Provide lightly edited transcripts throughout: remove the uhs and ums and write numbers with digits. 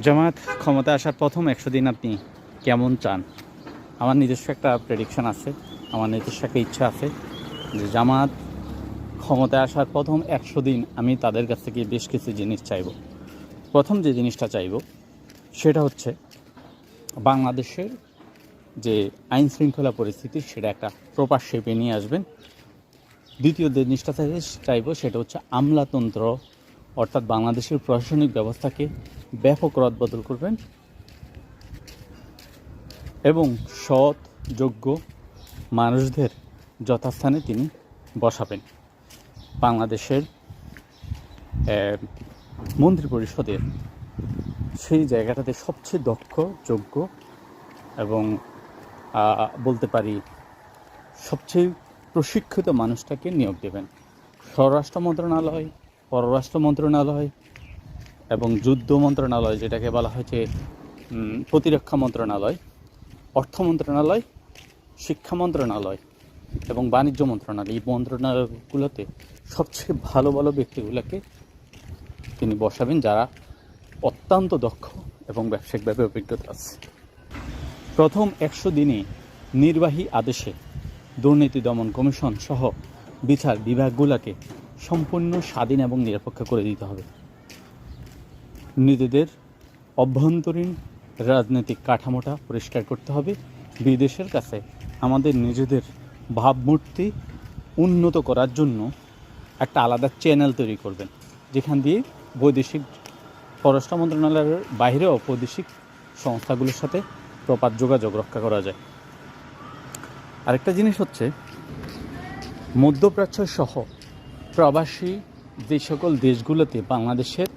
জামাত ক্ষমতায় আসার প্রথম 100 দিন আপনি কেমন চান? আমার নিজস্ব একটা প্রেডিকশন আছে, আমার নিজস্ব একটা ইচ্ছা আছে যে জামাত ক্ষমতায় আসার প্রথম 100 দিন আমি তাদের কাছ থেকে বেশ কিছু জিনিস চাইব। প্রথম যে জিনিসটা চাইব সেটা হচ্ছে বাংলাদেশের যে আইন শৃঙ্খলা পরিস্থিতি সেটা একটা প্রপার শেপে নিয়ে আসবেন। দ্বিতীয় যে জিনিসটা চাইব সেটা হচ্ছে আমলাতন্ত্র, অর্থাৎ বাংলাদেশের প্রশাসনিক ব্যবস্থাকে ব্যাপক রদবদল করবেন এবং সৎ যোগ্য মানুষদের যথাস্থানে তিনি বসাবেন। বাংলাদেশের মন্ত্রী পরিষদের সেই জায়গাটাতে সবচেয়ে দক্ষ, যোগ্য এবং বলতে পারি সবচেয়ে প্রশিক্ষিত মানুষটাকে নিয়োগ দেবেন। স্বরাষ্ট্র মন্ত্রণালয়, পররাষ্ট্র মন্ত্রণালয় এবং যুদ্ধ মন্ত্রণালয়, যেটাকে বলা হয়েছে প্রতিরক্ষা মন্ত্রণালয়, অর্থ মন্ত্রণালয়, শিক্ষা মন্ত্রণালয় এবং বাণিজ্য মন্ত্রণালয়, এই মন্ত্রণালয়গুলোতে সবচেয়ে ভালো ভালো ব্যক্তিগুলোকে তিনি বসাবেন, যারা অত্যন্ত দক্ষ এবং ব্যবসায়িকভাবে অভিজ্ঞতা আছে। প্রথম 100 দিনে নির্বাহী আদেশে দুর্নীতি দমন কমিশন সহ বিচার বিভাগগুলোকে সম্পূর্ণ স্বাধীন এবং নিরপেক্ষ করে দিতে হবে। নিজেদের অভ্যন্তরীণ রাজনৈতিক কাঠামোটা পরিষ্কার করতে হবে। বিদেশের কাছে আমাদের নিজেদের ভাবমূর্তি উন্নত করার জন্য একটা আলাদা চ্যানেল তৈরি করবেন, যেখান দিয়ে বৈদেশিক পররাষ্ট্র মন্ত্রণালয়ের বাইরেও বৈদেশিক সংস্থাগুলোর সাথে প্রপার যোগাযোগ রক্ষা করা যায়। আরেকটা জিনিস হচ্ছে মধ্যপ্রাচ্য সহ প্রবাসী যে সকল দেশগুলোতে বাংলাদেশের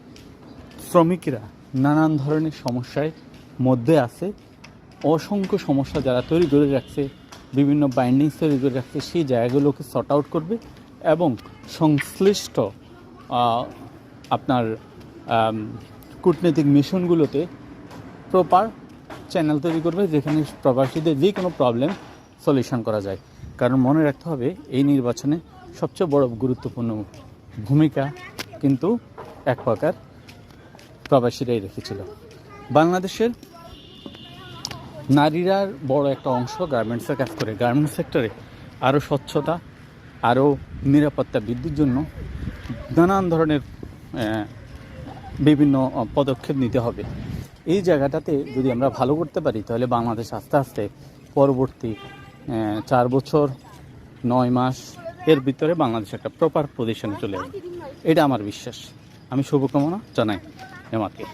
শ্রমিকরা নানান ধরনের সমস্যার মধ্যে আছে, অসংখ্য সমস্যা যারা তৈরি করে রাখছে, বিভিন্ন বাইন্ডিংস তৈরি করে রাখছে, সেই জায়গাগুলোকে সর্ট আউট করবে এবং সংশ্লিষ্ট আপনার কূটনৈতিক মিশনগুলোতে প্রপার চ্যানেল তৈরি করবে, যেখানে প্রবাসীদের যে কোনো প্রবলেম সলিউশন করা যায়। কারণ মনে রাখতে হবে, এই নির্বাচনে সবচেয়ে বড় গুরুত্বপূর্ণ ভূমিকা কিন্তু এক প্রকার প্রবাসীরাই রেখেছিল। বাংলাদেশের নারীরা বড় একটা অংশ গার্মেন্টসে কাজ করে। গার্মেন্টস সেক্টরে আরও স্বচ্ছতা, আরও নিরাপত্তা বৃদ্ধির জন্য নানান ধরনের বিভিন্ন পদক্ষেপ নিতে হবে। এই জায়গাটাতে যদি আমরা ভালো করতে পারি, তাহলে বাংলাদেশ আস্তে আস্তে পরবর্তী 4 বছর 9 মাস এর ভিতরে বাংলাদেশ একটা প্রপার পজিশনে চলে আসবে। এটা আমার বিশ্বাস। আমি শুভকামনা জানাই জামাতকে।